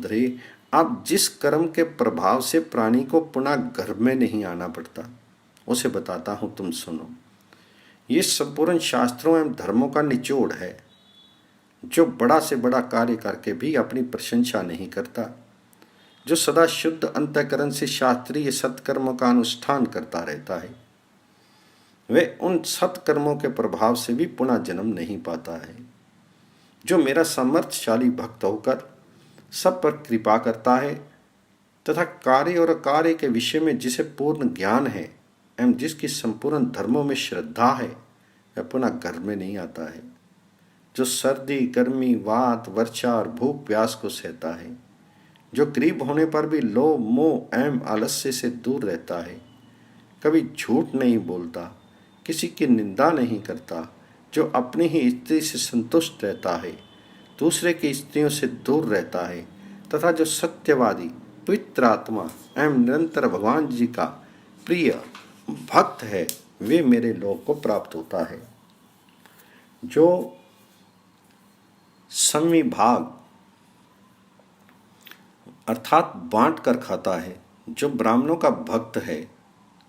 धरे, अब जिस कर्म के प्रभाव से प्राणी को पुनः गर्भ में नहीं आना पड़ता, उसे बताता हूं, तुम सुनो। ये संपूर्ण शास्त्रों एवं धर्मों का निचोड़ है। जो बड़ा से बड़ा कार्य करके भी अपनी प्रशंसा नहीं करता, जो सदा शुद्ध अंतःकरण से शास्त्रीय सत्कर्मों का अनुष्ठान करता रहता है, वे उन सत्कर्मों के प्रभाव से भी पुनः जन्म नहीं पाता है। जो मेरा सामर्थ्यशाली भक्त होकर सब पर कृपा करता है तथा कार्य और अकार्य के विषय में जिसे पूर्ण ज्ञान है एवं जिसकी संपूर्ण धर्मों में श्रद्धा है, वह पुनः गर्भ में नहीं आता है। जो सर्दी, गर्मी, वात, वर्षा और भूख प्यास को सहता है, जो गरीब होने पर भी लोभ, मोह एवं आलस्य से दूर रहता है, कभी झूठ नहीं बोलता, किसी की निंदा नहीं करता, जो अपनी ही स्त्री से संतुष्ट रहता है, दूसरे की स्त्रियों से दूर रहता है, तथा जो सत्यवादी, पवित्र आत्मा एवं निरंतर भगवान जी का प्रिय भक्त है, वे मेरे लोक को प्राप्त होता है। जो संविभाग अर्थात बांट कर खाता है, जो ब्राह्मणों का भक्त है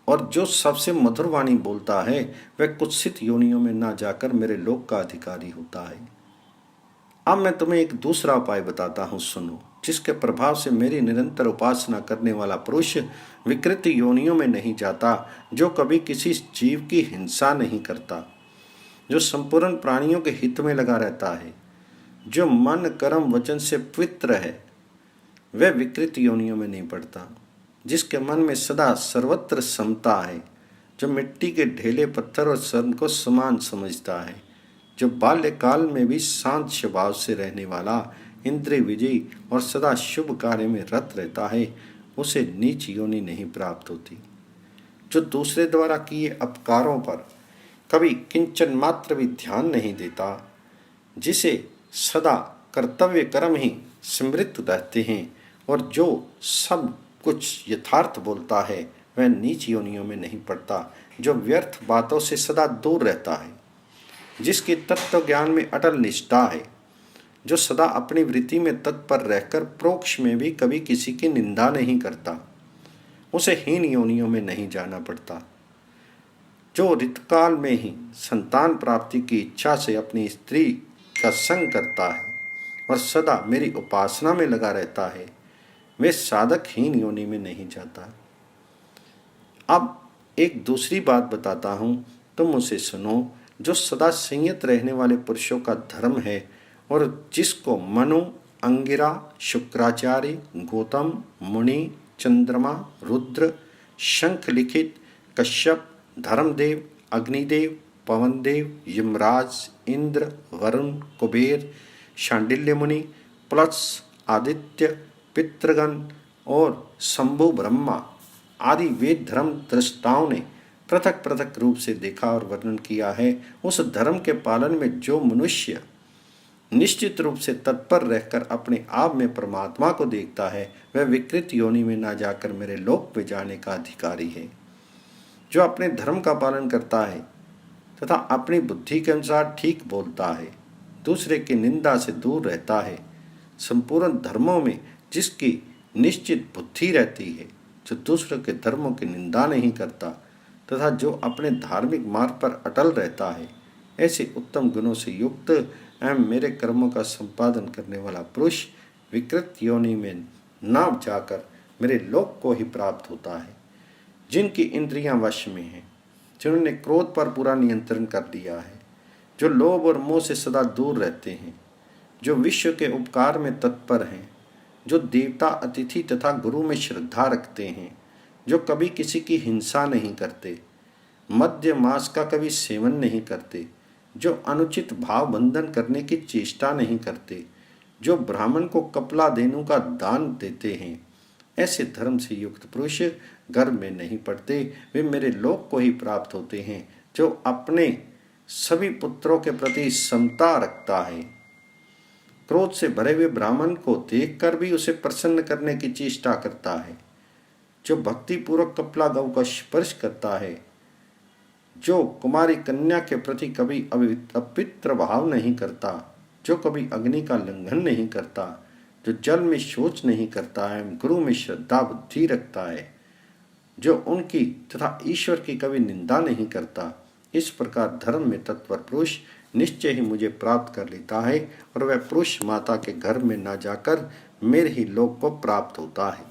और जो सबसे मधुर वाणी बोलता है, वह कुत्सित योनियों में ना जाकर मेरे लोक का अधिकारी होता है। अब मैं तुम्हें एक दूसरा उपाय बताता हूँ, सुनो, जिसके प्रभाव से मेरी निरंतर उपासना करने वाला पुरुष विकृत योनियों में नहीं जाता, जो कभी किसी जीव की हिंसा नहीं करता, जो संपूर्ण प्राणियों के हित में लगा रहता है, जो मन कर्म वचन से पवित्र है, वह विकृत योनियों में नहीं पड़ता, जिसके मन में सदा सर्वत्र समता है, जो मिट्टी के ढेले पत्थर और स्वर्ण को समान समझता है, जो बाल्यकाल में भी शांत स्वभाव से रहने वाला, इंद्रिय विजयी और सदा शुभ कार्य में रत रहता है, उसे नीच योनि नहीं प्राप्त होती। जो दूसरे द्वारा किए अपकारों पर कभी किंचन मात्र भी ध्यान नहीं देता, जिसे सदा कर्तव्य कर्म ही स्मृत रहते हैं और जो सब कुछ यथार्थ बोलता है, वह नीच योनियों में नहीं पड़ता, जो व्यर्थ बातों से सदा दूर रहता है, जिसकी तत्व ज्ञान में अटल निष्ठा है, जो सदा अपनी वृत्ति में तत्पर रहकर प्रोक्ष में भी कभी किसी की निंदा नहीं करता, उसे हीन योनियों में नहीं जाना पड़ता, जो ऋतुकाल में ही संतान प्राप्ति की इच्छा से अपनी स्त्री का संग करता है और सदा मेरी उपासना में लगा रहता है, वे साधक हीन योनि में नहीं जाता। अब एक दूसरी बात बताता हूँ, तुम उसे सुनो। जो सदा संयत रहने वाले पुरुषों का धर्म है और जिसको मनु, अंगिरा, शुक्राचार्य, गौतम, मुनि, चंद्रमा, रुद्र, शंख लिखित, कश्यप, धर्मदेव, अग्निदेव, पवनदेव, यमराज, इंद्र, वरुण, कुबेर, शांडिल्य मुनि, प्लस आदित्य, पितृगण और शंभु ब्रह्मा आदि वेद धर्म दृष्टाओं ने पृथक पृथक रूप से देखा और वर्णन किया है, उस धर्म के पालन में जो मनुष्य निश्चित रूप से तत्पर रहकर अपने आप में परमात्मा को देखता है, वह विकृत योनि में ना जाकर मेरे लोक में जाने का अधिकारी है। जो अपने धर्म का पालन करता है तथा अपनी बुद्धि के अनुसार ठीक बोलता है, दूसरे की निंदा से दूर रहता है, संपूर्ण धर्मों में जिसकी निश्चित बुद्धि रहती है, जो दूसरों के धर्मों की निंदा नहीं करता तथा जो अपने धार्मिक मार्ग पर अटल रहता है, ऐसे उत्तम गुणों से युक्त एवं मेरे कर्मों का संपादन करने वाला पुरुष विकृत योनि में न जाकर मेरे लोक को ही प्राप्त होता है। जिनकी इंद्रियां वश में हैं, जिन्होंने क्रोध पर पूरा नियंत्रण कर लिया है, जो लोभ और मोह से सदा दूर रहते हैं, जो विश्व के उपकार में तत्पर हैं, जो देवता, अतिथि तथा गुरु में श्रद्धा रखते हैं, जो कभी किसी की हिंसा नहीं करते, मद्य मांस का कभी सेवन नहीं करते, जो अनुचित भाव बंधन करने की चेष्टा नहीं करते, जो ब्राह्मण को कपला देनु का दान देते हैं, ऐसे धर्म से युक्त पुरुष गर्भ में नहीं पड़ते, वे मेरे लोक को ही प्राप्त होते हैं। जो अपने सभी पुत्रों के प्रति समता रखता है, क्रोध से भरे हुए ब्राह्मण को देखकर भी उसे प्रसन्न करने की चेष्टा करता है, जो भक्ति पूर्वक कपला गौ का स्पर्श करता है, जो कुमारी कन्या के प्रति कभी अपवित्र भाव नहीं करता, जो कभी अग्नि का लंघन नहीं करता, जो जल में शौच नहीं करता है, गुरु में श्रद्धा बुद्धि रखता है, जो उनकी तथा ईश्वर की कभी निंदा नहीं करता, इस प्रकार धर्म में तत्पर पुरुष निश्चय ही मुझे प्राप्त कर लेता है और वह पुरुष माता के घर में न जाकर मेरे ही लोक को प्राप्त होता है।